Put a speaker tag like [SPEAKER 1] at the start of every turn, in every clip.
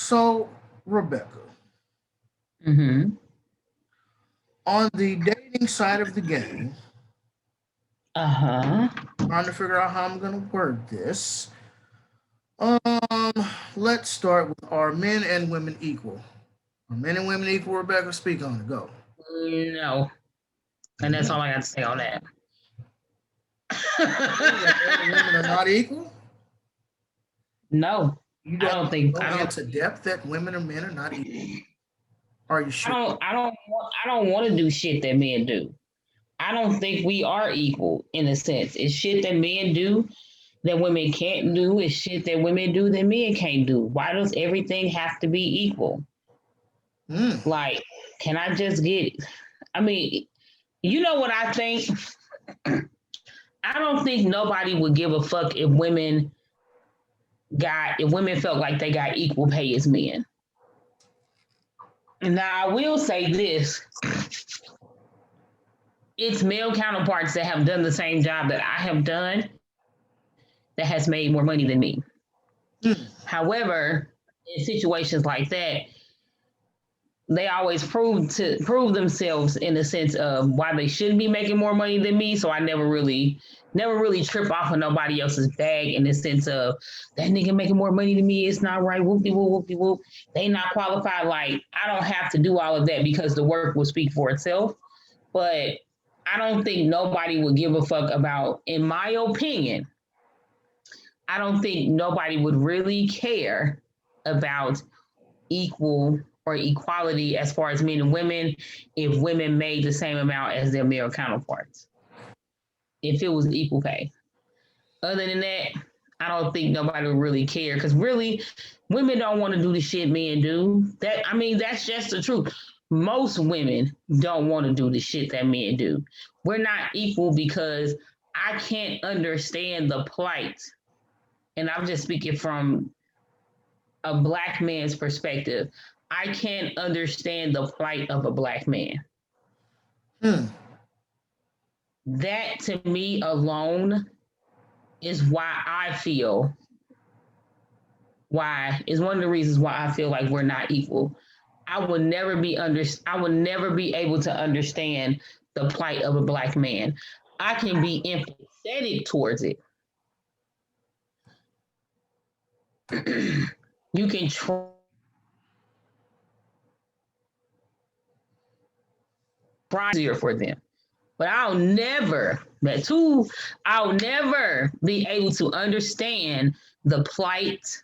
[SPEAKER 1] So, Rebecca,
[SPEAKER 2] Mm-hmm.
[SPEAKER 1] on the dating side of the game,
[SPEAKER 2] Uh-huh.
[SPEAKER 1] trying to figure out how I'm going to word this. Um, let's start with, are men and women equal? Are men and women equal, Rebecca? Speak on it. Go.
[SPEAKER 2] No. And that's all I got to say on that.
[SPEAKER 1] That men and women are not equal?
[SPEAKER 2] No.
[SPEAKER 1] You
[SPEAKER 2] I
[SPEAKER 1] don't
[SPEAKER 2] don't think
[SPEAKER 1] go
[SPEAKER 2] I don't
[SPEAKER 1] into depth that women and men are not equal? Are you
[SPEAKER 2] I
[SPEAKER 1] sure?
[SPEAKER 2] don't I don't want I don't want to do shit that men do. I don't think we are equal in a sense. It's shit that men do that women can't do. It's shit that women do that men can't do. Why does everything have to be equal?
[SPEAKER 1] Mm.
[SPEAKER 2] Like, can I just get I mean, you know what I think? I don't think nobody would give a fuck if women felt like they got equal pay as men. Now I will say this. It's male counterparts that have done the same job that I have done that has made more money than me.
[SPEAKER 1] Mm.
[SPEAKER 2] However, in situations like that, they always prove themselves in the sense of why they shouldn't be making more money than me. So I never really trip off of nobody else's bag in the sense of that nigga making more money than me. It's not right. Whoopie whoop whoopie whoop. They not qualified. Like I don't have to do all of that because the work will speak for itself. But I don't think nobody would give a fuck about, in my opinion, I don't think nobody would really care about equal or equality as far as men and women if women made the same amount as their male counterparts. If it was equal pay. Other than that, I don't think nobody would really care because really, women don't want to do the shit men do. That's just the truth. Most women don't want to do the shit that men do. We're not equal because I can't understand the plight, and I'm just speaking from a black man's perspective. I can't understand the plight of a black man.
[SPEAKER 1] Mm.
[SPEAKER 2] That to me alone is why I feel why is one of the reasons why I feel like we're not equal. I will never be able to understand the plight of a black man. I can be empathetic towards it. You can try easier for them. But I'll never be able to understand the plight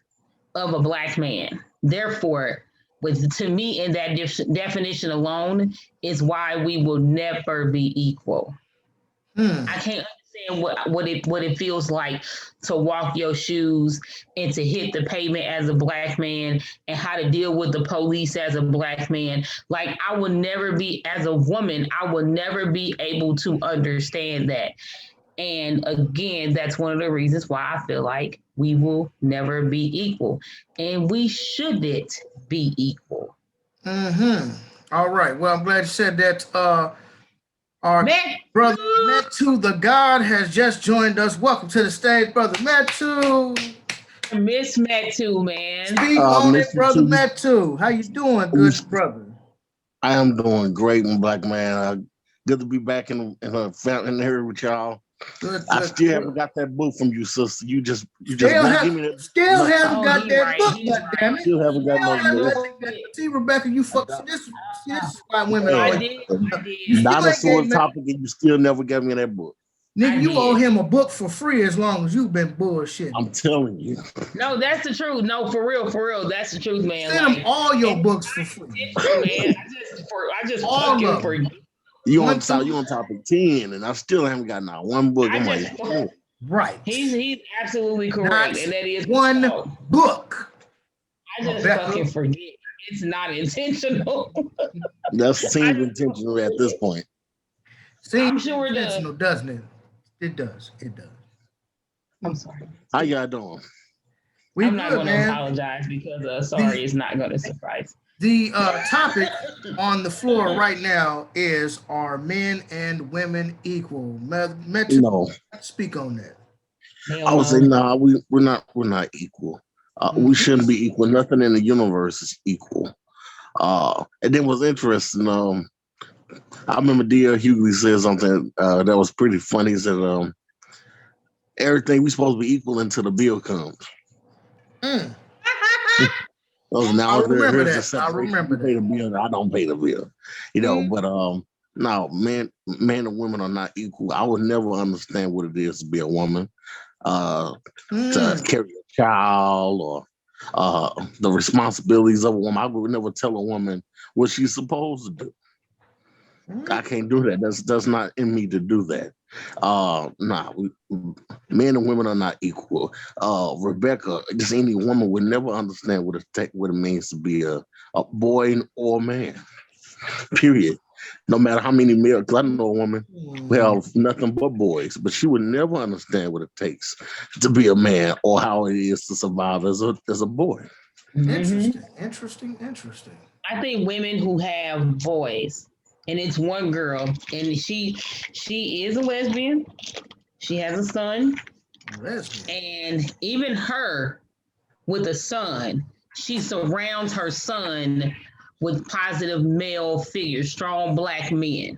[SPEAKER 2] of a black man. Therefore, with to me, in that definition alone, is why we will never be equal.
[SPEAKER 1] Mm.
[SPEAKER 2] I can't understand what it feels like to walk your shoes and to hit the pavement as a black man and how to deal with the police as a black man. Like I will never be as a woman, I will never be able to understand that. And again, that's one of the reasons why I feel like we will never be equal. And we shouldn't be equal.
[SPEAKER 1] Hmm. All right. Well, I'm glad you said that. Our
[SPEAKER 2] Man,
[SPEAKER 1] brother Metu, the God, has just joined us. Welcome to the stage, brother Metu.
[SPEAKER 2] I miss Matt too, man.
[SPEAKER 1] Speak on it,
[SPEAKER 3] Mr.
[SPEAKER 1] brother
[SPEAKER 3] Two,
[SPEAKER 1] Metu. How you doing, good brother?
[SPEAKER 3] I am doing great, my black man. Good to be back in here with y'all.
[SPEAKER 1] Good,
[SPEAKER 3] I
[SPEAKER 1] good,
[SPEAKER 3] still
[SPEAKER 1] good.
[SPEAKER 3] haven't got that book from you, sister. You just
[SPEAKER 1] Still
[SPEAKER 3] won't
[SPEAKER 1] have,
[SPEAKER 3] give me that
[SPEAKER 1] still
[SPEAKER 3] book.
[SPEAKER 1] haven't
[SPEAKER 2] Oh,
[SPEAKER 1] got
[SPEAKER 2] he
[SPEAKER 1] that
[SPEAKER 2] right.
[SPEAKER 1] book.
[SPEAKER 2] He's
[SPEAKER 1] God damn
[SPEAKER 2] right.
[SPEAKER 1] it!
[SPEAKER 3] Still haven't got
[SPEAKER 1] Still
[SPEAKER 3] no
[SPEAKER 1] haven't got
[SPEAKER 3] book.
[SPEAKER 1] that. See, Rebecca, you
[SPEAKER 3] I
[SPEAKER 1] fuck.
[SPEAKER 3] got,
[SPEAKER 1] This is why women
[SPEAKER 2] I
[SPEAKER 1] always.
[SPEAKER 3] hey,
[SPEAKER 2] did. I
[SPEAKER 1] You
[SPEAKER 2] did.
[SPEAKER 1] still ain't
[SPEAKER 3] dinosaur
[SPEAKER 1] gave me.
[SPEAKER 3] topic, and you still never gave me that book.
[SPEAKER 1] Nigga,
[SPEAKER 2] I
[SPEAKER 1] you owe
[SPEAKER 2] did.
[SPEAKER 1] him a book for free as long as you've been bullshitting.
[SPEAKER 3] I'm telling you.
[SPEAKER 2] No, that's the truth. No, for real, that's the truth, man.
[SPEAKER 1] Send him
[SPEAKER 2] Like,
[SPEAKER 1] all your
[SPEAKER 2] and
[SPEAKER 1] books for free.
[SPEAKER 2] intentional, man. I just
[SPEAKER 1] All
[SPEAKER 2] fucking
[SPEAKER 1] of
[SPEAKER 2] for
[SPEAKER 1] them.
[SPEAKER 3] You
[SPEAKER 1] One
[SPEAKER 3] on top,
[SPEAKER 1] through
[SPEAKER 3] you on topic 10, and I still haven't got not one book.
[SPEAKER 2] I
[SPEAKER 3] I'm
[SPEAKER 2] just
[SPEAKER 3] like, oh,
[SPEAKER 1] right.
[SPEAKER 2] he's absolutely
[SPEAKER 1] Not
[SPEAKER 2] correct, and that is his
[SPEAKER 1] one
[SPEAKER 2] fault.
[SPEAKER 1] book,
[SPEAKER 2] I just
[SPEAKER 1] Rebecca.
[SPEAKER 2] fucking forget. It's not intentional.
[SPEAKER 3] that
[SPEAKER 2] I
[SPEAKER 3] seems
[SPEAKER 2] just
[SPEAKER 3] intentional at this point.
[SPEAKER 1] Seems
[SPEAKER 2] I'm sure it does.
[SPEAKER 1] intentional, doesn't it? It does. It does.
[SPEAKER 2] I'm sorry.
[SPEAKER 3] How y'all doing?
[SPEAKER 1] We
[SPEAKER 2] I'm not
[SPEAKER 1] good,
[SPEAKER 2] going to
[SPEAKER 1] man.
[SPEAKER 2] apologize because
[SPEAKER 1] The
[SPEAKER 2] sorry is not going to suffice.
[SPEAKER 1] the topic on the floor right now is, are men and women equal? Metu,
[SPEAKER 3] No,
[SPEAKER 2] Hell
[SPEAKER 1] speak on that.
[SPEAKER 3] I would say
[SPEAKER 2] no.
[SPEAKER 3] nah. We're not equal. We
[SPEAKER 1] Mm-hmm.
[SPEAKER 3] shouldn't be equal. Nothing in the universe is equal. And then what's interesting, I remember D.L. Hughley said something that was pretty funny. He said, everything we supposed to be equal until the bill comes.
[SPEAKER 1] Mm.
[SPEAKER 3] Those
[SPEAKER 1] I
[SPEAKER 3] now
[SPEAKER 1] remember
[SPEAKER 3] here's the
[SPEAKER 1] that. I
[SPEAKER 3] separation.
[SPEAKER 1] remember
[SPEAKER 3] You pay
[SPEAKER 1] that.
[SPEAKER 3] the bill, and I don't pay the bill.
[SPEAKER 1] Mm.
[SPEAKER 3] But no, man and women are not equal. I would never understand what it is to be a woman, uh, to
[SPEAKER 1] Mm.
[SPEAKER 3] carry a child or the responsibilities of a woman. I would never tell a woman what she's supposed to do.
[SPEAKER 1] Mm.
[SPEAKER 3] I can't do that. That's not in me to do that. Nah, men and women are not equal. Rebecca, just any woman would never understand what it means to be a boy or a man. Period. No matter how many male, because I know a woman who
[SPEAKER 1] Mm.
[SPEAKER 3] have nothing but boys, but she would never understand what it takes to be a man or how it is to survive as a boy.
[SPEAKER 2] Hmm.
[SPEAKER 1] Interesting. Interesting. Interesting.
[SPEAKER 2] I think women who have boys, and it's one girl, and she is a lesbian. She has a son,
[SPEAKER 1] Lesbian.
[SPEAKER 2] and even her with a son, she surrounds her son with positive male figures, strong black men.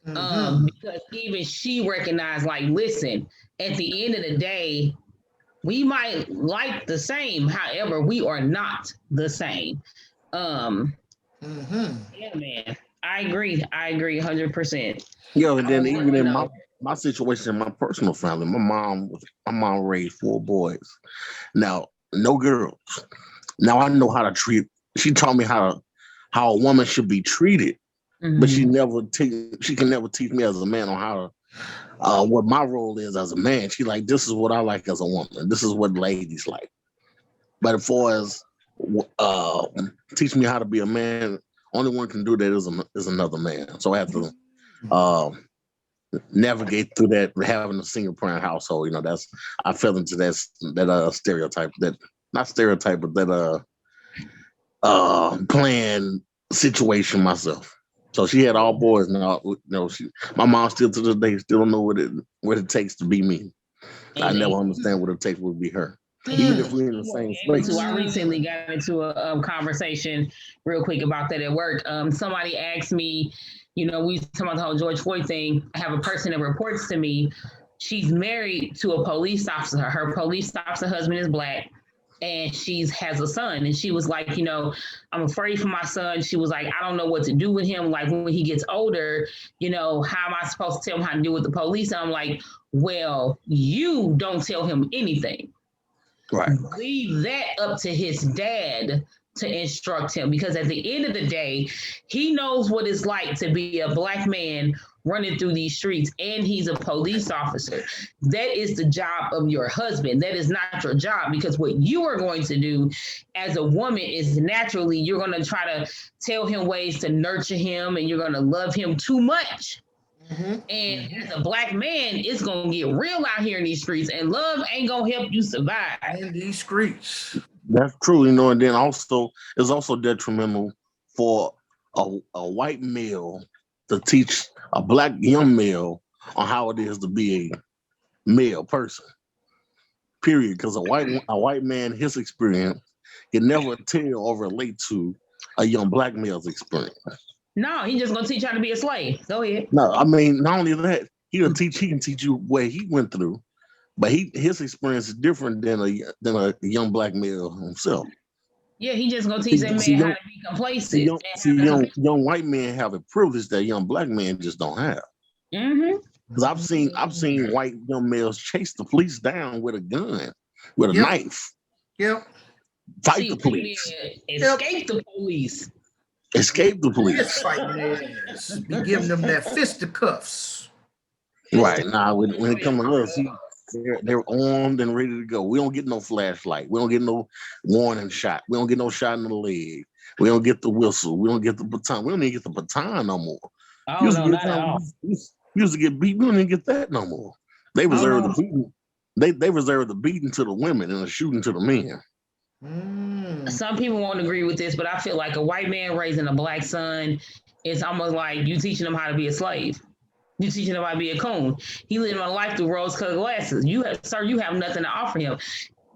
[SPEAKER 1] Mm-hmm.
[SPEAKER 2] Because even she recognized, like, listen, at the end of the day, we might like the same, however, we are not the same. Um,
[SPEAKER 1] Mm-hmm.
[SPEAKER 2] yeah, man, I agree. I agree 100%.
[SPEAKER 3] And
[SPEAKER 2] I
[SPEAKER 3] then
[SPEAKER 2] don't want
[SPEAKER 3] even
[SPEAKER 2] to
[SPEAKER 3] in
[SPEAKER 2] know.
[SPEAKER 3] my situation in my personal family, my mom raised four boys. Now, no girls. Now I know how to treat. She taught me how a woman should be treated, but
[SPEAKER 2] Hmm.
[SPEAKER 3] she can never teach me as a man on how to what my role is as a man. She like this is what I like as a woman. This is what ladies like. But as far as uh, teach me how to be a man, only one can do that is another man. So I have to uh, navigate through that having a single parent household. That's I fell into that stereotype that not stereotype, but that planned situation myself. So she had all boys now. My mom still to this day still don't know what it takes to be me. I never
[SPEAKER 2] And
[SPEAKER 3] understand what it takes to be her,
[SPEAKER 2] and
[SPEAKER 3] even
[SPEAKER 1] Mm.
[SPEAKER 3] if we're in the
[SPEAKER 2] she won't
[SPEAKER 3] same
[SPEAKER 2] be able to.
[SPEAKER 3] space.
[SPEAKER 2] I recently
[SPEAKER 1] Mm.
[SPEAKER 2] got into a conversation real quick about that at work. Somebody asked me, we was talking about the whole George Floyd thing. I have a person that reports to me. She's married to a police officer. Her police officer husband is black, and she has a son. And she was like, I'm afraid for my son. She was like, I don't know what to do with him. Like when he gets older, how am I supposed to tell him how to deal with the police? And I'm like, well, you don't tell him anything.
[SPEAKER 3] Right.
[SPEAKER 2] Leave that up to his dad to instruct him, because at the end of the day, he knows what it's like to be a black man running through these streets, and he's a police officer. That is the job of your husband. That is not your job, because what you are going to do as a woman is naturally you're going to try to tell him ways to nurture him, and you're going to love him too much.
[SPEAKER 1] Mm-hmm.
[SPEAKER 2] And
[SPEAKER 1] Mm-hmm.
[SPEAKER 2] as a black man, it's gonna get real out here in these streets, and love ain't gonna help you survive.
[SPEAKER 1] In these streets.
[SPEAKER 3] That's true, and then also it's also detrimental for a white male to teach a black young male on how it is to be a male person. Period. Because a white man, his experience can never tell or relate to a young black male's experience.
[SPEAKER 2] No, he just gonna teach you how to be a slave. Go ahead.
[SPEAKER 3] No, I mean not only that, he can teach you what he went through, but his experience is different than a young black male himself.
[SPEAKER 2] Yeah, he just gonna teach
[SPEAKER 3] See,
[SPEAKER 2] that
[SPEAKER 3] see,
[SPEAKER 2] man how
[SPEAKER 3] young,
[SPEAKER 2] to be complacent
[SPEAKER 3] see,
[SPEAKER 2] and how to.
[SPEAKER 3] young white men have a privilege that young black men just don't have.
[SPEAKER 2] Mm-hmm.
[SPEAKER 3] Because I've seen white young males chase the police down with a gun, with a
[SPEAKER 1] Yep.
[SPEAKER 3] knife,
[SPEAKER 1] Yep.
[SPEAKER 3] fight
[SPEAKER 2] See,
[SPEAKER 3] the
[SPEAKER 2] white
[SPEAKER 3] police,
[SPEAKER 2] men
[SPEAKER 1] Yep.
[SPEAKER 2] escape the police.
[SPEAKER 3] escape the
[SPEAKER 1] Fist
[SPEAKER 3] police.
[SPEAKER 1] fighting their ass. Be giving them that fisticuffs.
[SPEAKER 3] Right
[SPEAKER 2] Physical.
[SPEAKER 3] now, when it
[SPEAKER 2] Go
[SPEAKER 3] comes to us, they're armed and ready to go. We don't get no flashlight. We don't get no warning shot. We don't get no shot in the leg. We don't get the whistle. We don't get the baton. We don't even get the baton no more.
[SPEAKER 2] Oh
[SPEAKER 3] Used to
[SPEAKER 2] no,
[SPEAKER 3] get
[SPEAKER 2] not at
[SPEAKER 3] time.
[SPEAKER 2] all.
[SPEAKER 3] Used to get beat. We don't even get that no more. They
[SPEAKER 2] Oh
[SPEAKER 3] reserve the
[SPEAKER 2] no.
[SPEAKER 3] beating. They reserve the beating to the women and the shooting to the men.
[SPEAKER 1] Mm.
[SPEAKER 2] Some people won't agree with this, but I feel like a white man raising a black son is almost like you teaching him how to be a slave. You teaching him how to be a coon. He living a life through rose-colored glasses. You have, sir, you have nothing to offer him.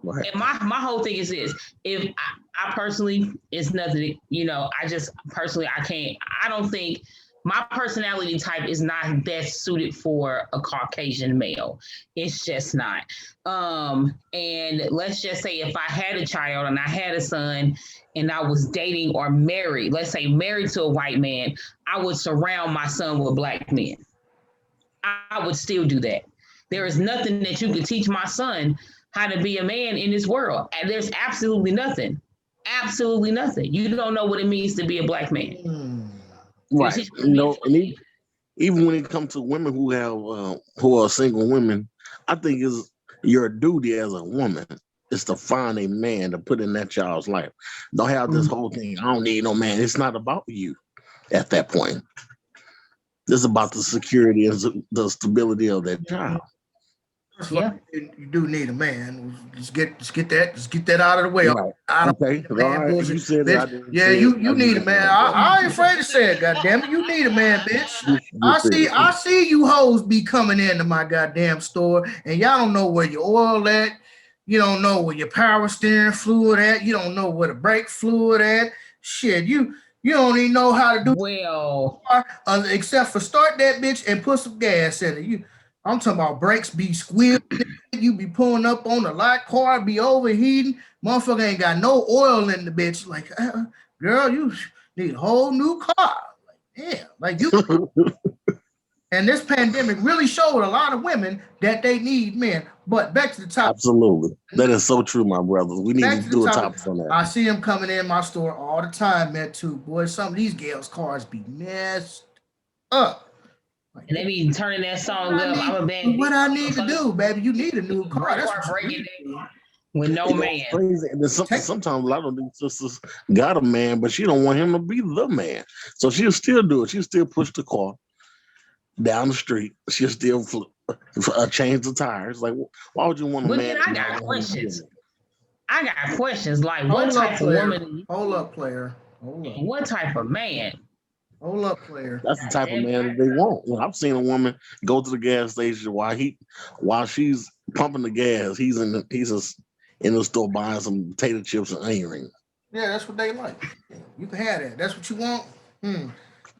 [SPEAKER 3] Right.
[SPEAKER 2] And my whole thing is this: if I personally, it's nothing. I just personally, I can't. I don't think my personality type is not best suited for a Caucasian male. It's just not. And let's just say if I had a child and I had a son and I was dating or married, let's say married to a white man, I would surround my son with black men. I would still do that. There is nothing that you could teach my son how to be a man in this world. And there's absolutely nothing. Absolutely nothing. You don't know what it means to be a black man.
[SPEAKER 1] Hmm.
[SPEAKER 2] You
[SPEAKER 3] Right.
[SPEAKER 2] teach me how to be a
[SPEAKER 3] Even when it comes to women who are single women, I think it's your duty as a woman is to find a man to put in that child's life. Don't have this whole thing. I don't need no man. It's not about you at that point. It's about the security and the stability of that child.
[SPEAKER 1] First of all,
[SPEAKER 2] yeah.
[SPEAKER 1] you do need a man. Just get that out of the way.
[SPEAKER 3] Right.
[SPEAKER 1] I don't
[SPEAKER 3] Okay.
[SPEAKER 1] need a
[SPEAKER 3] All
[SPEAKER 1] man,
[SPEAKER 3] right. You
[SPEAKER 1] bullshit,
[SPEAKER 3] said it. I
[SPEAKER 1] bitch.
[SPEAKER 3] didn't
[SPEAKER 1] Yeah,
[SPEAKER 3] say it.
[SPEAKER 1] you
[SPEAKER 3] I
[SPEAKER 1] need
[SPEAKER 3] just
[SPEAKER 1] a man.
[SPEAKER 3] said that.
[SPEAKER 1] I ain't afraid to say it. Goddamn it, you need a man, bitch.
[SPEAKER 3] You said it.
[SPEAKER 1] I see you hoes be coming into my goddamn store, and y'all don't know where your oil at. You don't know where your power steering fluid at. You don't know where the brake fluid at. Shit, you don't even know how to do
[SPEAKER 2] Well,
[SPEAKER 1] except for start that bitch and put some gas in it. I'm talking about brakes be squealing. You be pulling up on the lot, car be overheating. Motherfucker ain't got no oil in the bitch. Like, girl, you need a whole new car. Like, damn, like you. And this pandemic really showed a lot of women that they need men. But back to the topic.
[SPEAKER 3] Absolutely. That is so true, my brothers. We need
[SPEAKER 1] Back
[SPEAKER 3] to
[SPEAKER 1] to the
[SPEAKER 3] do a
[SPEAKER 1] topic.
[SPEAKER 3] topic on that.
[SPEAKER 1] I see them coming in my store all the time, man. Too, boy. Some of these girls' cars be messed up. Like,
[SPEAKER 2] and they be turning that
[SPEAKER 1] what
[SPEAKER 2] song
[SPEAKER 1] I
[SPEAKER 2] up. I'm
[SPEAKER 1] need,
[SPEAKER 2] a bad
[SPEAKER 1] what
[SPEAKER 2] bitch.
[SPEAKER 1] I need to do, baby. You need a new car.
[SPEAKER 2] Break
[SPEAKER 1] That's
[SPEAKER 2] heart
[SPEAKER 1] what you
[SPEAKER 2] breaking
[SPEAKER 1] need to do.
[SPEAKER 2] with no
[SPEAKER 3] You know, it's
[SPEAKER 2] man.
[SPEAKER 3] crazy. And then
[SPEAKER 1] Take
[SPEAKER 3] sometimes a lot of these sisters got a man, but she don't want him to be the man. So she'll still do it. She'll still push the car down the street. She'll still change the tires. Like, why would you want a
[SPEAKER 2] But then
[SPEAKER 3] man
[SPEAKER 2] I
[SPEAKER 3] and not
[SPEAKER 2] got
[SPEAKER 3] want him to be a
[SPEAKER 2] questions.
[SPEAKER 3] man?
[SPEAKER 2] I got questions like what
[SPEAKER 1] hold up,
[SPEAKER 2] type of
[SPEAKER 1] player.
[SPEAKER 2] woman are you
[SPEAKER 1] Hold up, player. Hold up.
[SPEAKER 2] and what type of man?
[SPEAKER 1] Hold up, player.
[SPEAKER 3] That's the type of
[SPEAKER 2] Damn
[SPEAKER 3] man that they want. You know, I've seen a woman go to the gas station while she's pumping the gas, in the store buying some potato chips and onion rings.
[SPEAKER 1] Yeah, that's what they like. You can have that. That's what you want. Hmm.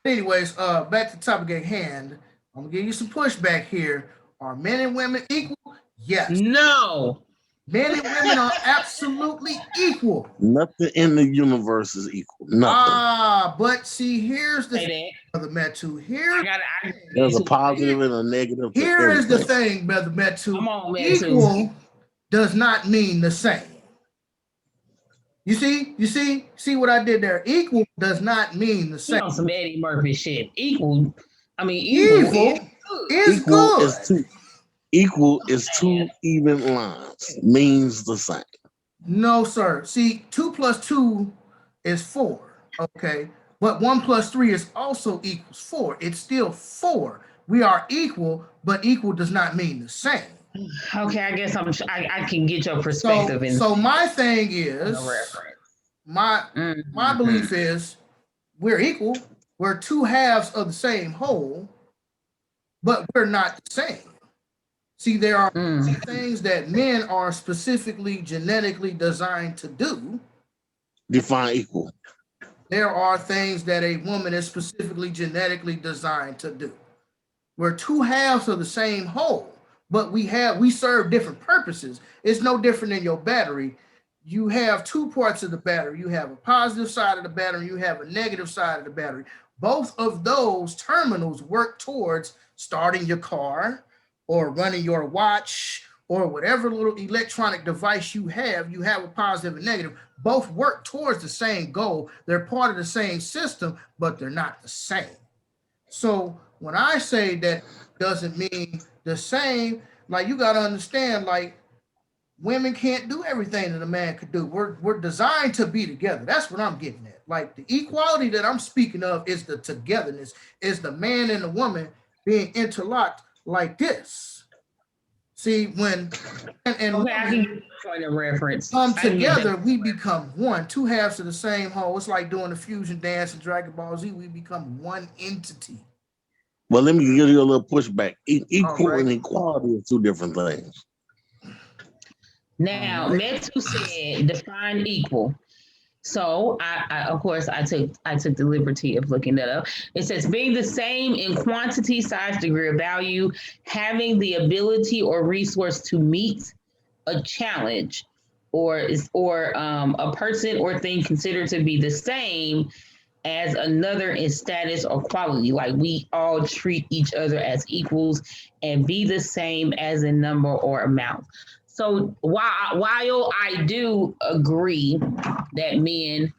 [SPEAKER 1] Anyways, back to the topic at hand. I'm gonna give you some pushback here. Are men and women equal? Yes.
[SPEAKER 2] No.
[SPEAKER 1] Men and women are absolutely equal.
[SPEAKER 3] Nothing in the universe is equal. Nothing.
[SPEAKER 1] But see, here's the
[SPEAKER 2] Say
[SPEAKER 1] thing,
[SPEAKER 2] that.
[SPEAKER 1] brother Metu.
[SPEAKER 2] I got I
[SPEAKER 3] There's a
[SPEAKER 1] Here,
[SPEAKER 3] positive and a negative to
[SPEAKER 1] here is the
[SPEAKER 3] everything.
[SPEAKER 1] thing, brother Metu.
[SPEAKER 2] come on, man, too.
[SPEAKER 1] Equal does not mean the same. You see what I did there? Equal does not mean the
[SPEAKER 2] He
[SPEAKER 1] same.
[SPEAKER 2] on some Eddie Murphy shit. Equal. I mean, evil is
[SPEAKER 1] Evil
[SPEAKER 2] good.
[SPEAKER 1] is
[SPEAKER 3] Equal is
[SPEAKER 1] good.
[SPEAKER 3] two. Equal
[SPEAKER 2] I'm
[SPEAKER 3] is
[SPEAKER 2] saying.
[SPEAKER 3] two even lines. Means the same.
[SPEAKER 1] No, sir. See, two plus two is four. Okay. But one plus three is also equals four. It's still four. We are equal, but equal does not mean the same.
[SPEAKER 2] Okay, I guess I can get your
[SPEAKER 1] So
[SPEAKER 2] perspective in
[SPEAKER 1] so my thing
[SPEAKER 2] on a
[SPEAKER 1] is
[SPEAKER 2] reference.
[SPEAKER 1] my my
[SPEAKER 2] Mm-hmm.
[SPEAKER 1] belief is we're equal. We're two halves of the same whole, but we're not the same. See, there are
[SPEAKER 2] Mm.
[SPEAKER 1] things that men are specifically genetically designed to do.
[SPEAKER 3] Define equal.
[SPEAKER 1] There are things that a woman is specifically genetically designed to do. We're two halves of the same whole, but we serve different purposes. It's no different than your battery. You have two parts of the battery. You have a positive side of the battery, you have a negative side of the battery. Both of those terminals work towards starting your car or running your watch or whatever little electronic device you have a positive and negative. Both work towards the same goal. They're part of the same system, but they're not the same. So when I say that doesn't mean the same, like you gotta understand, like women can't do everything that a man could do. We're designed to be together. That's what I'm getting at. Like the equality that I'm speaking of is the togetherness, is the man and the woman being interlocked like this. See, when man and
[SPEAKER 2] Okay, I can
[SPEAKER 1] woman
[SPEAKER 2] get that point of reference.
[SPEAKER 1] come
[SPEAKER 2] I can get that.
[SPEAKER 1] together, we become one, two halves of the same whole. It's like doing the fusion dance in Dragon Ball Z. We become one entity.
[SPEAKER 3] Well, let me give you a little pushback.
[SPEAKER 1] All
[SPEAKER 3] Equal
[SPEAKER 1] right.
[SPEAKER 3] and equality are two different things.
[SPEAKER 1] All
[SPEAKER 2] Now,
[SPEAKER 1] right.
[SPEAKER 2] Metu said define equal. So I of course I took the liberty of looking that up. It says being the same in quantity, size, degree of value, having the ability or resource to meet a challenge, or a person or thing considered to be the same as another in status or quality. Like we all treat each other as equals and be the same as in number or amount. So while I do agree that men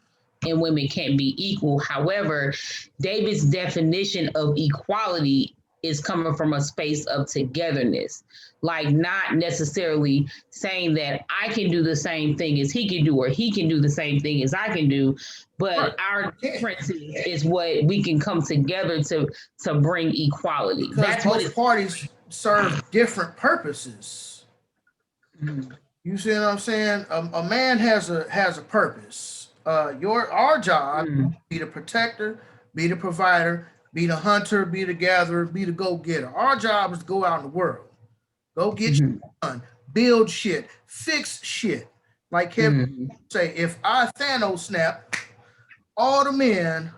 [SPEAKER 2] and women can't be equal, however, David's definition of equality is coming from a space of togetherness, like not necessarily saying that I can do the same thing as he can do, or he can do the same thing as I can do,
[SPEAKER 1] Right.
[SPEAKER 2] but our
[SPEAKER 1] Yeah.
[SPEAKER 2] differences is what we can come together to bring equality.
[SPEAKER 1] Because
[SPEAKER 2] That's what
[SPEAKER 1] both
[SPEAKER 2] it's.
[SPEAKER 1] parties serve different purposes.
[SPEAKER 2] Mhm.
[SPEAKER 1] You see what I'm saying? A man has a purpose. Our job
[SPEAKER 2] Mhm.
[SPEAKER 1] be the protector, be the provider, be the hunter, be the gatherer, be the go getter. Our job is to go out in the world, go get shit
[SPEAKER 2] Mhm.
[SPEAKER 1] done, build shit, fix shit. Like Kevin
[SPEAKER 2] Mhm.
[SPEAKER 1] say, if I Thanos snap all the men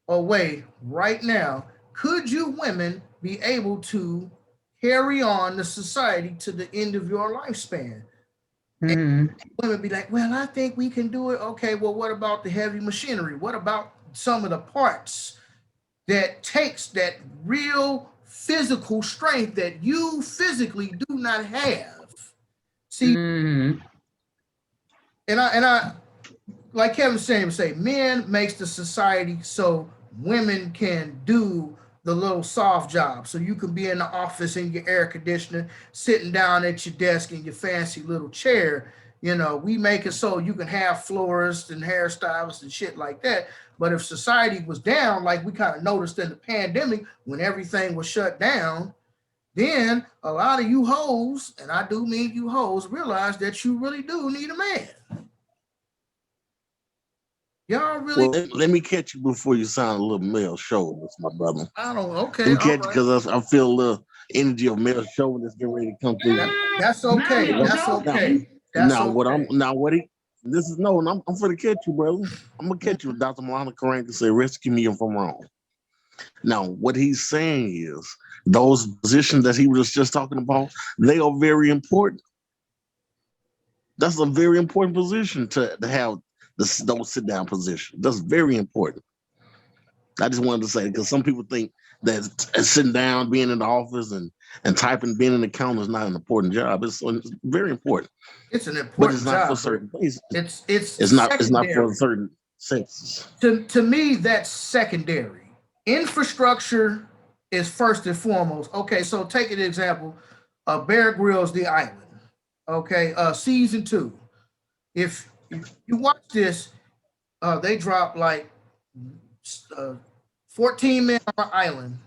[SPEAKER 1] away right now, could you women be able to carry on the society to the end of your lifespan?
[SPEAKER 2] Mhm.
[SPEAKER 1] Women be like, well, I think we can do it. Okay, well, what about the heavy machinery? What about some of the parts that takes that real physical strength that you physically do not have? See,
[SPEAKER 2] Mhm.
[SPEAKER 1] and I like Kevin Samuels say, men makes the society so women can do the little soft job. So you can be in the office in your air conditioner, sitting down at your desk in your fancy little chair. You know, we make it so you can have florists and hairstylists and shit like that. But if society was down, like we kind of noticed in the pandemic when everything was shut down, then a lot of you hoes, and I do mean you hoes, realize that you really do need a man. Y'all really
[SPEAKER 3] Well, let me catch you before you sound a little male chauvinist, my brother.
[SPEAKER 1] I don't.
[SPEAKER 3] Let
[SPEAKER 1] Okay,
[SPEAKER 3] me
[SPEAKER 1] all
[SPEAKER 3] catch you
[SPEAKER 1] right.
[SPEAKER 3] because I feel a little energy of male chauvinist getting ready to come through
[SPEAKER 1] That
[SPEAKER 3] you.
[SPEAKER 1] that's
[SPEAKER 2] Not
[SPEAKER 1] okay.
[SPEAKER 2] male
[SPEAKER 3] Now,
[SPEAKER 1] That's
[SPEAKER 3] now,
[SPEAKER 1] okay.
[SPEAKER 2] chauvinist.
[SPEAKER 1] That's
[SPEAKER 3] now, what I'm
[SPEAKER 1] okay.
[SPEAKER 3] now what he this is no, and I'm gonna catch you, brother. I'm gonna catch you. Dr. Malana Karan say, "Rescue me if I'm wrong." Now, what he's saying is those positions that he was just talking about, they are very important. That's a very important position to have those sit down positions. That's very important. I just wanted to say because some people think that sitting down, being in the office, and typing, being in the counter is not an important job. It's very important,
[SPEAKER 1] It's an
[SPEAKER 3] but it's
[SPEAKER 1] important
[SPEAKER 3] not for
[SPEAKER 1] job, but
[SPEAKER 3] certain places.
[SPEAKER 1] it's
[SPEAKER 3] It's not for
[SPEAKER 1] secondary.
[SPEAKER 3] certain sexes.
[SPEAKER 1] To me, that's secondary. Infrastructure is first and foremost. Okay, so take an example. Bear Grylls, The Island. Okay, season two. If you watch this, they drop like uh, 14 men on an island.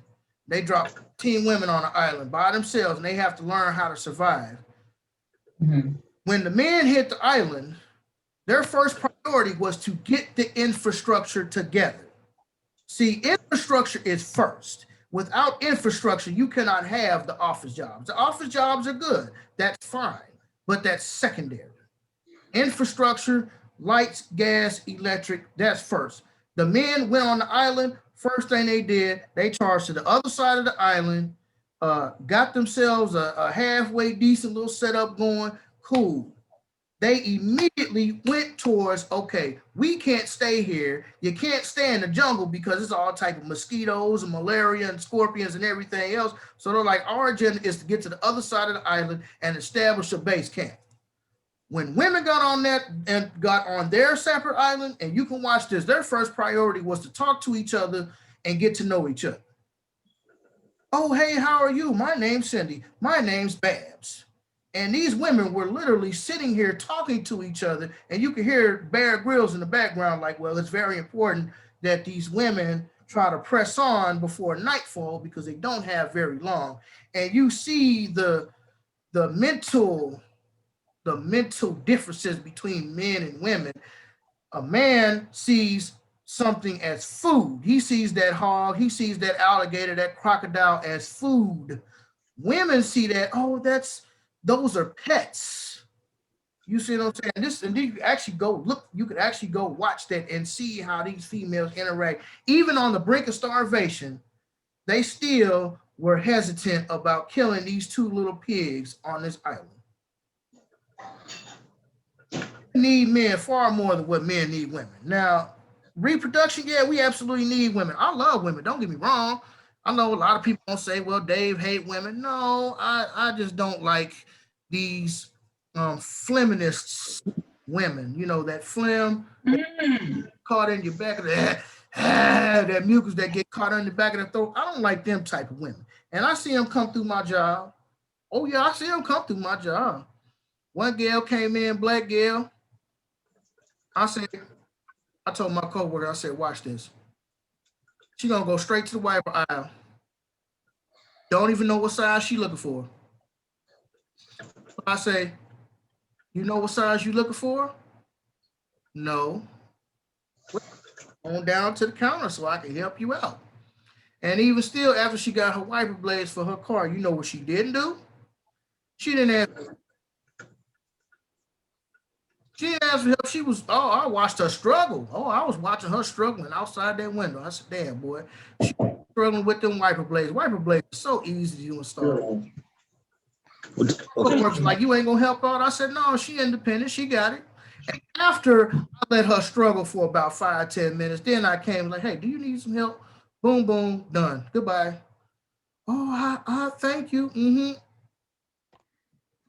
[SPEAKER 1] They drop 14 women on an island by themselves, and they have to learn how to survive.
[SPEAKER 2] Mhm.
[SPEAKER 1] When the men hit the island, their first priority was to get the infrastructure together. See, infrastructure is first. Without infrastructure, you cannot have the office jobs. The office jobs are good. That's fine, but that's secondary. Infrastructure, lights, gas, electric, that's first. The men went on the island. First thing they did, they charged to the other side of the island, got themselves a halfway decent little setup going. Cool. They immediately went towards, okay, we can't stay here. You can't stay in the jungle because it's all type of mosquitoes and malaria and scorpions and everything else. So they're like, our agenda is to get to the other side of the island and establish a base camp. When women got on that and got on their separate island, and you can watch this, their first priority was to talk to each other and get to know each other. Oh, hey, how are you? My name's Cindy. My name's Babs. And these women were literally sitting here talking to each other, and you could hear Bear Grylls in the background, like, well, it's very important that these women try to press on before nightfall because they don't have very long. And you see the mental the mental differences between men and women. A man sees something as food. He sees that hog, he sees that alligator, that crocodile as food. Women see that, oh, those are pets. You see what I'm saying? This and then you actually go look. You could actually go watch that and see how these females interact. Even on the brink of starvation, they still were hesitant about killing these two little pigs on this island. Need men far more than what men need women. Now, reproduction, yeah, we absolutely need women. I love women. Don't get me wrong. I know a lot of people don't say, "Well, Dave hate women." No, I just don't like these feminists women. You know that phlegm caught in your back of the that mucus that get caught in the back of the throat. I don't like them type of women, and I see them come through my job. Oh yeah, I see them come through my job. One girl came in, black girl. I said, I told my coworker, I said, watch this. She gonna go straight to the wiper aisle. Don't even know what size she looking for. I say, you know what size you looking for? No. On down to the counter so I can help you out. And even still, after she got her wiper blades for her car, you know what she didn't do? She didn't ask. She didn't ask for help. She was, oh, I watched her struggle. Oh, I was watching her struggling outside that window. I said, damn, boy, she struggling with them wiper blades. Wiper blades are so easy to install. Works like you ain't gonna help out. I said, no, she independent. She got it. And after I let her struggle for about 5-10 minutes, then I came like, hey, do you need some help? Boom, boom, done. Goodbye. Oh, thank you. Mm-hmm.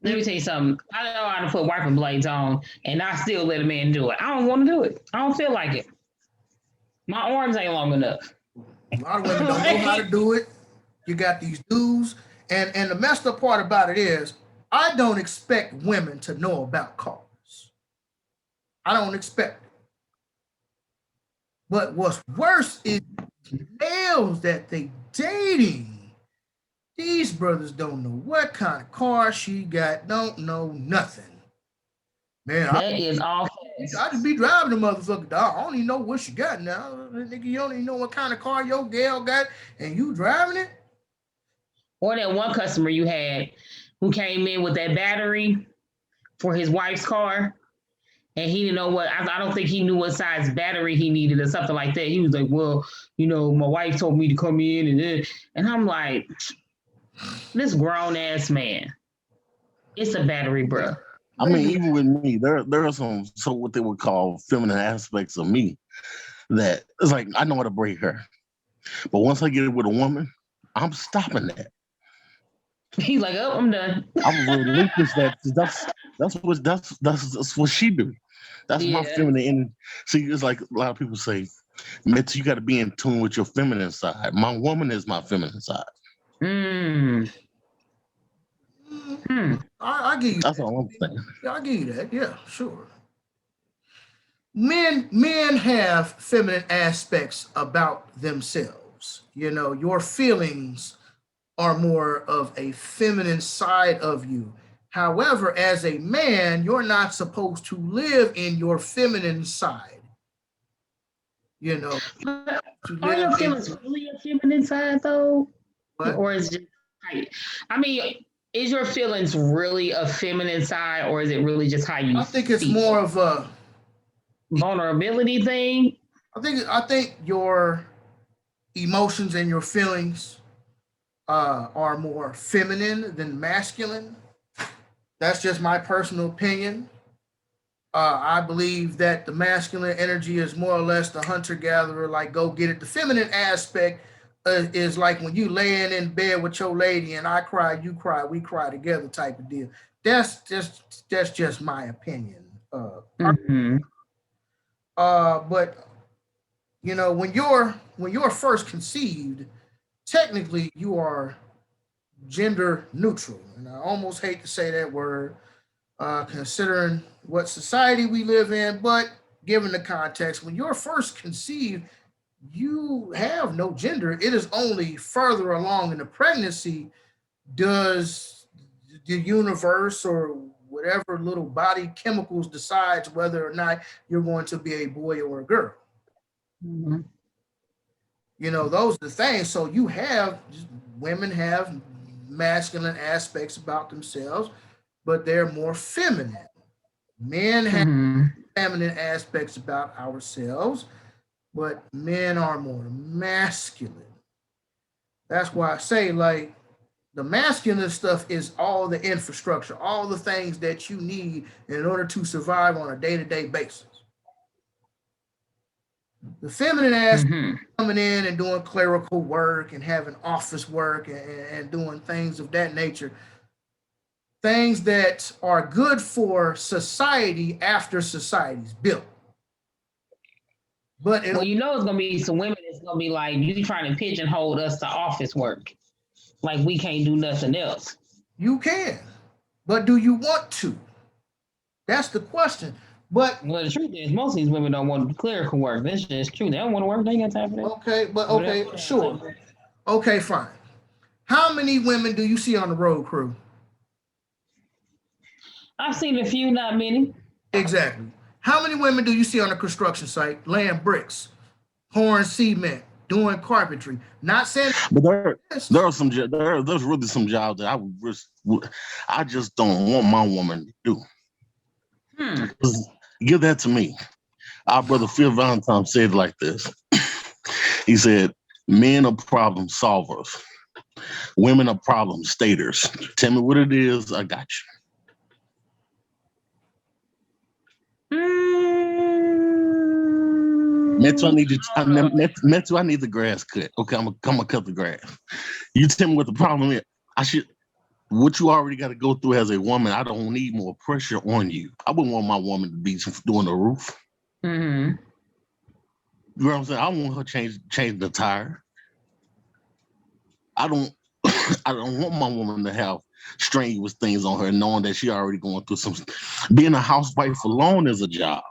[SPEAKER 2] Let me tell you something. I know how to put wiper blades on, and I still let a man do it. I don't want to do it. I don't feel like it. My arms ain't long enough.
[SPEAKER 1] A lot of women don't know how to do it. You got these dudes, and the messed up part about it is, I don't expect women to know about cars. I don't expect it. But what's worse is males that they dating. These brothers don't know what kind of car she got, don't know nothing. Man,
[SPEAKER 2] that is awful.
[SPEAKER 1] I just be driving the motherfucker, dog. I don't even know what she got now. Nigga, you don't even know what kind of car your gal got, and you driving it?
[SPEAKER 2] Or that one customer you had who came in with that battery for his wife's car, and he didn't know what, I don't think he knew what size battery he needed or something like that. He was like, well, my wife told me to come in, and I'm like, this grown ass man, it's a battery, bro.
[SPEAKER 3] I mean, even with me, there are some what they would call feminine aspects of me that it's like I know how to break her, but once I get it with a woman, I'm stopping that.
[SPEAKER 2] He's like, oh, I'm done.
[SPEAKER 3] I'm relinquish that. That's what she do. That's my feminine energy. See, it's like a lot of people say, Metu, you got to be in tune with your feminine side. My woman is my feminine side.
[SPEAKER 1] I give you
[SPEAKER 3] That's
[SPEAKER 1] that.
[SPEAKER 3] all I'm saying.
[SPEAKER 1] I give you that. Yeah, sure. Men have feminine aspects about themselves. Your feelings are more of a feminine side of you. However, as a man, you're not supposed to live in your feminine side.
[SPEAKER 2] Are your feelings really a feminine side though? What? Or is it just tight? I mean, is your feelings really a feminine side, or is it really just how you
[SPEAKER 1] I think it's more of a
[SPEAKER 2] vulnerability thing.
[SPEAKER 1] I think your emotions and your feelings are more feminine than masculine. That's just my personal opinion. I believe that the masculine energy is more or less the hunter-gatherer, like go get it. The feminine aspect is like when you laying in bed with your lady and I cry, you cry, we cry together type of deal. That's just my opinion. But when you're first conceived, technically you are gender neutral, and I almost hate to say that word, considering what society we live in. But given the context, when you're first conceived, you have no gender. It is only further along in the pregnancy does the universe or whatever little body chemicals decides whether or not you're going to be a boy or a girl. Those are the things. So women have masculine aspects about themselves, but they're more feminine Men have
[SPEAKER 2] Mm-hmm.
[SPEAKER 1] feminine aspects about ourselves, but men are more masculine. That's why I say, like, the masculine stuff is all the infrastructure, all the things that you need in order to survive on a day to day basis. The feminine aspect
[SPEAKER 2] Mm-hmm.
[SPEAKER 1] coming in and doing clerical work and having office work and doing things of that nature, things that are good for society after society's built. But
[SPEAKER 2] Well,
[SPEAKER 1] it,
[SPEAKER 2] it's gonna be some women that's gonna be like, you trying to pigeonhole us to office work. Like we can't do nothing else.
[SPEAKER 1] you can, but do you want to? That's the question. But
[SPEAKER 2] Well, the truth is, most of these women don't want to do clerical work. That's just true. They don't want to work. They ain't got time for that.
[SPEAKER 1] okay, sure. Okay, fine. How many women do you see on the road crew?
[SPEAKER 2] I've seen a few, not many.
[SPEAKER 1] Exactly. How many women do you see on a construction site laying bricks, pouring cement, doing carpentry? Not saying,
[SPEAKER 3] but there are there's really some jobs that I just don't want my woman to do.
[SPEAKER 2] Hmm.
[SPEAKER 3] Give that to me. Our brother Phil Valentine said it like this. He said, "Men are problem solvers. Women are problem staters. Tell me what it is. I got you." Metu, I need you. Metu, I need the grass cut. Okay, I'm gonna cut the grass. You tell me what the problem is. I should. What you already got to go through as a woman. I don't need more pressure on you. I wouldn't want my woman to be doing the roof.
[SPEAKER 2] Mm-hmm.
[SPEAKER 3] You know what I'm saying? I want her change the tire. I don't. I don't want my woman to have strenuous things on her, knowing that she already going through some. Being a housewife alone is a job.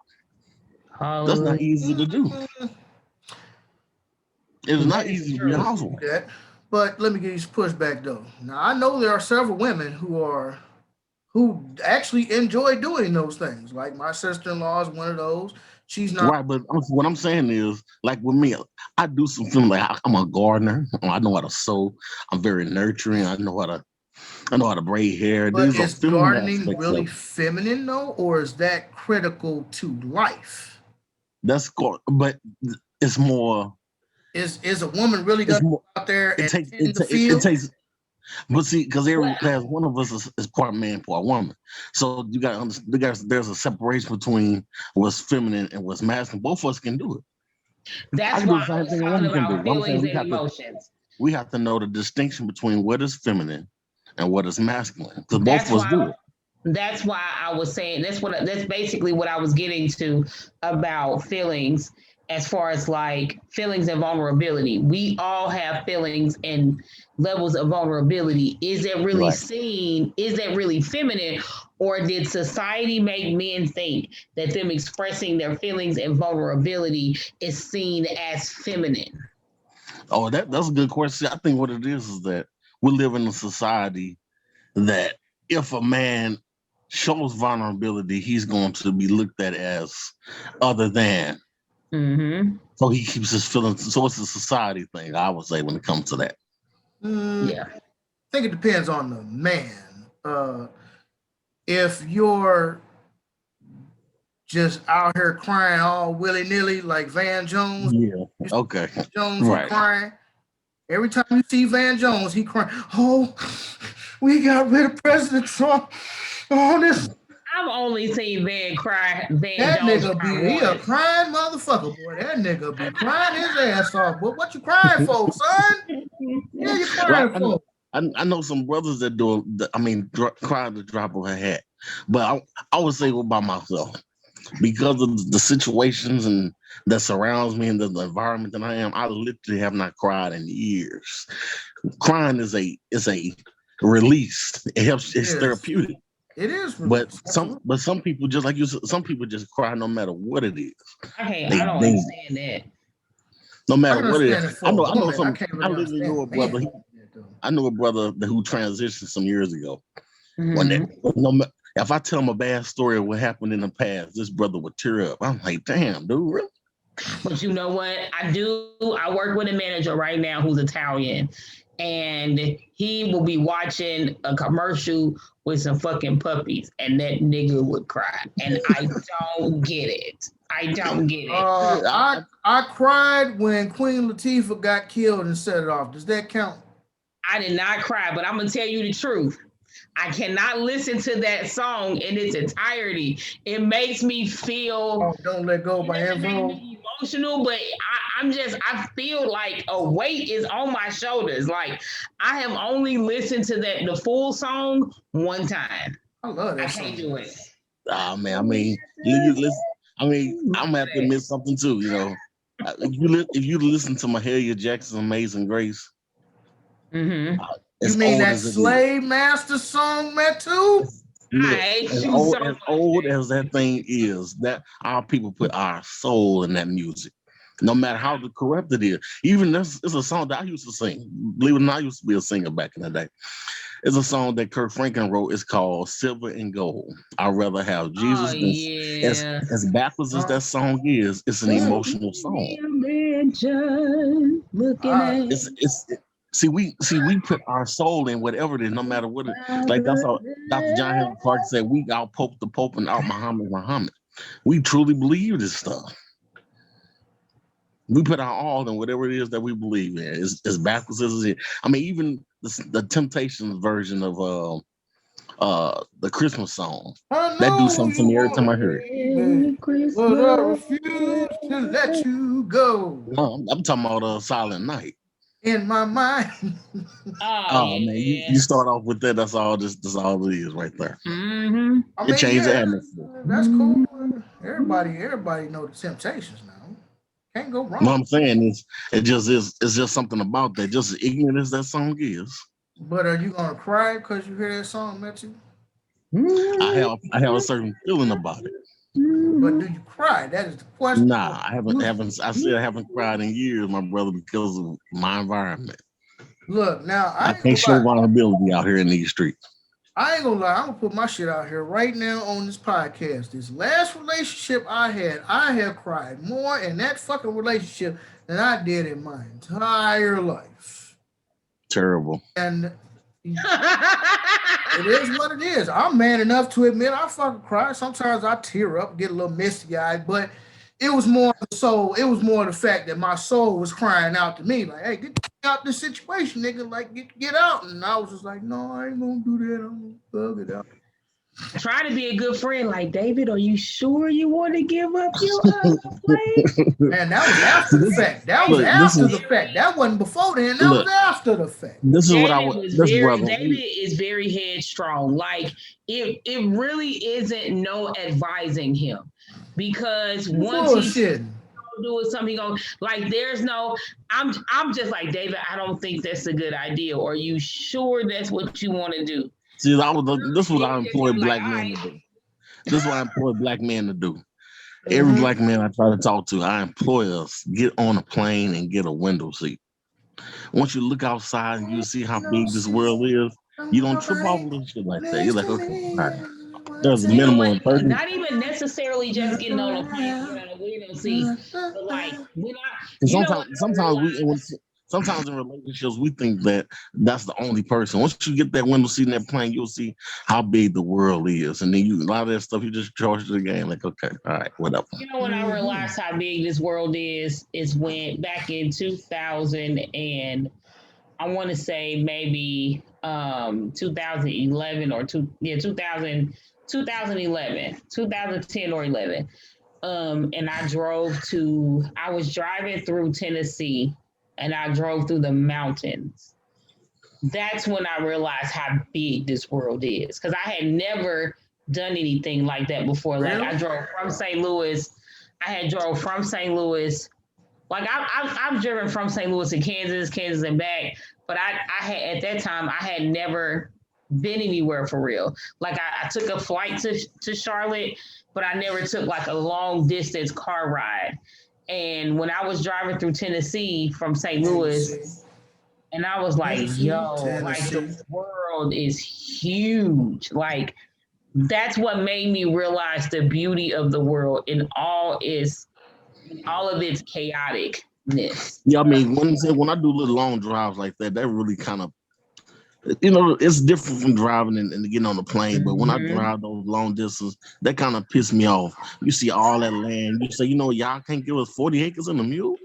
[SPEAKER 3] That's not easy to do. It's not easy to be a housewife.
[SPEAKER 1] that. But let me give you some pushback though. Now I know there are several women who actually enjoy doing those things. Like my sister-in-law is one of those. She's not
[SPEAKER 3] Right, but what I'm saying is, like with me, I do something like I'm a gardener. I know how to sew. I'm very nurturing. I know how to braid hair.
[SPEAKER 1] but
[SPEAKER 3] These are
[SPEAKER 1] is
[SPEAKER 3] feminine
[SPEAKER 1] gardening
[SPEAKER 3] aspects
[SPEAKER 1] really
[SPEAKER 3] of it.
[SPEAKER 1] feminine though, or is that critical to life?
[SPEAKER 3] But it's more.
[SPEAKER 1] Is a woman really
[SPEAKER 3] It's
[SPEAKER 1] gonna
[SPEAKER 3] more.
[SPEAKER 1] go out there
[SPEAKER 3] It
[SPEAKER 1] and
[SPEAKER 3] takes.
[SPEAKER 1] tend the
[SPEAKER 3] It
[SPEAKER 1] field?
[SPEAKER 3] takes. But see, because every
[SPEAKER 2] Well,
[SPEAKER 3] last one of us is part man, part woman. So you got to understand. There's a separation between what's feminine and what's masculine. Both of us can do it. I
[SPEAKER 2] that's
[SPEAKER 3] can do
[SPEAKER 2] why
[SPEAKER 3] the
[SPEAKER 2] I
[SPEAKER 3] same
[SPEAKER 2] was
[SPEAKER 3] thing a
[SPEAKER 2] talking
[SPEAKER 3] woman can do.
[SPEAKER 2] about
[SPEAKER 3] What I'm saying
[SPEAKER 2] feelings and emotions.
[SPEAKER 3] we have to know the distinction between what is feminine and what is masculine, because both
[SPEAKER 2] That's
[SPEAKER 3] of us
[SPEAKER 2] why
[SPEAKER 3] do it.
[SPEAKER 2] I was saying that's basically what I was getting to about feelings, as far as like feelings and vulnerability. We all have feelings and levels of vulnerability. Is it really
[SPEAKER 3] Right.
[SPEAKER 2] seen? Is that really feminine? Or did society make men think that them expressing their feelings and vulnerability is seen as feminine?
[SPEAKER 3] Oh, that's a good question. I think what it is that we live in a society that if a man shows vulnerability, he's going to be looked at as other than.
[SPEAKER 2] Mm-hmm.
[SPEAKER 3] So he keeps his feelings. So it's a society thing, I would say, when it comes to that.
[SPEAKER 1] Mm,
[SPEAKER 2] Yeah.
[SPEAKER 1] I think it depends on the man. If you're just out here crying all willy nilly like Van Jones,
[SPEAKER 3] Yeah. Okay.
[SPEAKER 1] he
[SPEAKER 3] Right.
[SPEAKER 1] crying. Every time you see Van Jones, he crying. Oh, we got rid of President Trump. Oh, this
[SPEAKER 2] I've only seen Van
[SPEAKER 1] that
[SPEAKER 2] Jones
[SPEAKER 1] nigga
[SPEAKER 2] cry
[SPEAKER 1] be he a
[SPEAKER 2] once.
[SPEAKER 1] crying motherfucker, boy. That nigga be crying his ass off. But what you crying for, son? Yeah, you
[SPEAKER 3] Like
[SPEAKER 1] crying for?
[SPEAKER 3] I know some brothers that do. I mean, cry at the drop of a hat. But I would say about myself, because of the situations and that surrounds me and the environment that I am, I literally have not cried in years. Crying is a release. It helps.
[SPEAKER 1] It
[SPEAKER 3] It's
[SPEAKER 1] is.
[SPEAKER 3] therapeutic.
[SPEAKER 1] It is
[SPEAKER 3] But
[SPEAKER 1] release. Absolutely.
[SPEAKER 3] some people, just like you said, some people just cry no matter what it is.
[SPEAKER 2] I don't
[SPEAKER 3] They
[SPEAKER 2] understand that.
[SPEAKER 3] no
[SPEAKER 1] I
[SPEAKER 3] matter
[SPEAKER 1] can
[SPEAKER 3] what it
[SPEAKER 1] understand it
[SPEAKER 3] is.
[SPEAKER 1] for a
[SPEAKER 3] I know
[SPEAKER 1] woman. I
[SPEAKER 3] some.
[SPEAKER 1] can't
[SPEAKER 3] I
[SPEAKER 1] really
[SPEAKER 3] literally
[SPEAKER 1] understand
[SPEAKER 3] know
[SPEAKER 1] a
[SPEAKER 3] a brother.
[SPEAKER 1] man. Though.
[SPEAKER 3] I know a brother who transitioned some years ago. When that,
[SPEAKER 2] Mm-hmm.
[SPEAKER 3] if I tell him a bad story of what happened in the past, this brother would tear up. I'm like, damn, dude, really?
[SPEAKER 2] But you know what? I work with a manager right now who's Italian, and he will be watching a commercial with some fucking puppies, and that nigga would cry. And I don't get it. I don't get it.
[SPEAKER 1] I cried when Queen Latifah got killed and set it off. Does that count?
[SPEAKER 2] I did not cry, but I'm gonna tell you the truth. I cannot listen to that song in its entirety. It makes me feel.
[SPEAKER 1] Don't Let Go by Envo.
[SPEAKER 2] Emotional, but I feel like a weight is on my shoulders. Like I have only listened to the full song one time.
[SPEAKER 1] I love that song.
[SPEAKER 2] I can't do it.
[SPEAKER 3] Man, I mean, you listen. I mean, I'm gonna have to admit something too. You know, if you listen to Mahalia Jackson's "Amazing Grace,"
[SPEAKER 2] you
[SPEAKER 1] mean that Slave Master song, Metu?
[SPEAKER 3] As old as that thing is, that our people put our soul in that music, no matter how corrupt it is. Even this is a song that I used to sing. Believe it or not, I used to be a singer back in the day. It's a song that Kirk Franklin wrote. It's called "Silver and Gold." I'd rather have Jesus. As backwards as that song is, it's an emotional song. See, we put our soul in whatever it is, no matter what it. Like that's how Dr. John Henry Clark said, "We out Pope the Pope and out Muhammad." We truly believe this stuff. We put our all in whatever it is that we believe in. It's as backwards as it is. I mean, even the Temptations version of the Christmas song that do something to me every time I hear it.
[SPEAKER 1] But I refuse to let you go.
[SPEAKER 3] No, I'm talking about Silent Night.
[SPEAKER 1] In my mind.
[SPEAKER 3] Man, you start off with that. That's all it is right there.
[SPEAKER 2] Mm-hmm.
[SPEAKER 3] It changed the atmosphere.
[SPEAKER 1] That's cool. Everybody know the Temptations now. Can't go wrong.
[SPEAKER 3] What I'm saying is, it's just something about that. Just as ignorant as that song is.
[SPEAKER 1] But are you gonna cry because you hear that song, Metu?
[SPEAKER 3] I have a certain feeling about it.
[SPEAKER 1] But do you cry? That is the question.
[SPEAKER 3] Nah, I haven't cried in years, my brother, because of my environment.
[SPEAKER 1] Look, now
[SPEAKER 3] I can't show vulnerability out here in these streets.
[SPEAKER 1] I ain't gonna lie, I'm gonna put my shit out here right now on this podcast. This last relationship I have cried more in that fucking relationship than I did in my entire life.
[SPEAKER 3] Terrible.
[SPEAKER 1] And it is what it is. I'm man enough to admit I fucking cry. Sometimes I tear up, get a little misty-eyed, but it was more the fact that my soul was crying out to me, like, hey, get out this situation, nigga. Like, get out. And I was just like, no, I ain't gonna do that. I'm gonna bug it out.
[SPEAKER 2] Trying to be a good friend, like, David, are you sure you want to give up your place?
[SPEAKER 1] Man, that was after the fact. That was after the fact. That wasn't before then. That was after the fact.
[SPEAKER 3] This is what I was.
[SPEAKER 2] David is very headstrong. Like, it really isn't no advising him, because once he's doing something, he goes like, there's no. I'm just like, David, I don't think that's a good idea. Or are you sure that's what you want to do?
[SPEAKER 3] See, this is what I employ black men to do. This is what I employ black men to do. Every black man I try to talk to, I employ us, get on a plane and get a window seat. Once you look outside and you see how big this world is, you don't trip off little shit like that. You're like, okay, all right. There's a minimum person.
[SPEAKER 2] Not even necessarily just getting on a plane, on a window seat, but like, we're not.
[SPEAKER 3] Sometimes in relationships, we think that that's the only person. Once you get that window seat in that plane, you'll see how big the world is. And then a lot of that stuff, you just charge to the game. Like, okay, all right, whatever.
[SPEAKER 2] You know, when I realized how big this world is when back in 2000 and I want to say maybe 2011 or 2011, 2010 or 11. And I was driving through Tennessee, and I drove through the mountains. That's when I realized how big this world is, because I had never done anything like that before. Like, I drove from St. Louis. Like, I've driven from St. Louis to Kansas and back, but I had, at that time, I had never been anywhere for real. Like, I took a flight to Charlotte, but I never took like a long distance car ride. And when I was driving through Tennessee from St. Louis, and I was like, yo, like, the world is huge. Like, that's what made me realize the beauty of the world in all of its chaotic Yes.
[SPEAKER 3] Yeah, I mean, when I do little long drives like that, that really kind of, it's different from driving and getting on the plane. But when I
[SPEAKER 2] Mhm.
[SPEAKER 3] drive those long distance, that kind of piss me off. You see all that land. You say, y'all can't give us 40 acres and a mule.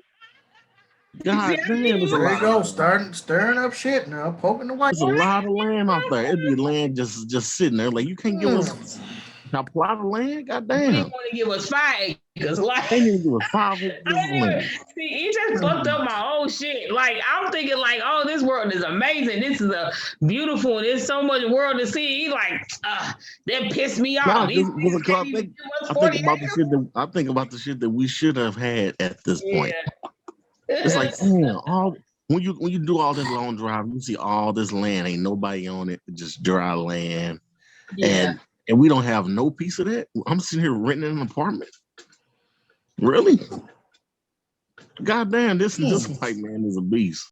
[SPEAKER 2] See,
[SPEAKER 3] God
[SPEAKER 2] I
[SPEAKER 3] damn,
[SPEAKER 2] didn't
[SPEAKER 3] it's a
[SPEAKER 1] There you
[SPEAKER 3] lot of
[SPEAKER 1] go,
[SPEAKER 3] land.
[SPEAKER 1] stirring up shit now, poking the white.
[SPEAKER 3] There's a lot of land out there. It'd be land just sitting there. Like you can't give us
[SPEAKER 1] Mm.
[SPEAKER 3] a plot of land. God
[SPEAKER 2] You didn't
[SPEAKER 3] damn.
[SPEAKER 2] want to give us 5 acres. Like,
[SPEAKER 3] They need to give us 5 acres of
[SPEAKER 2] I didn't
[SPEAKER 3] land.
[SPEAKER 2] see, he just fucked up my whole shit. Like, I'm thinking, like, oh, this world is amazing. This is a beautiful, and there's so much world to see. He like, that pissed me
[SPEAKER 3] Nah,
[SPEAKER 2] off. These niggas
[SPEAKER 3] because
[SPEAKER 2] can't even give us
[SPEAKER 3] I think
[SPEAKER 2] 40
[SPEAKER 3] about the
[SPEAKER 2] acres.
[SPEAKER 3] shit that we should have had at this point.
[SPEAKER 2] Yeah.
[SPEAKER 3] It's like, damn, when you do all this long drive, you see all this land, ain't nobody on it, just dry land,
[SPEAKER 2] Yeah.
[SPEAKER 3] and we don't have no piece of that. I'm sitting here renting an apartment. Really? God damn, this
[SPEAKER 1] Mm.
[SPEAKER 3] white man is a beast.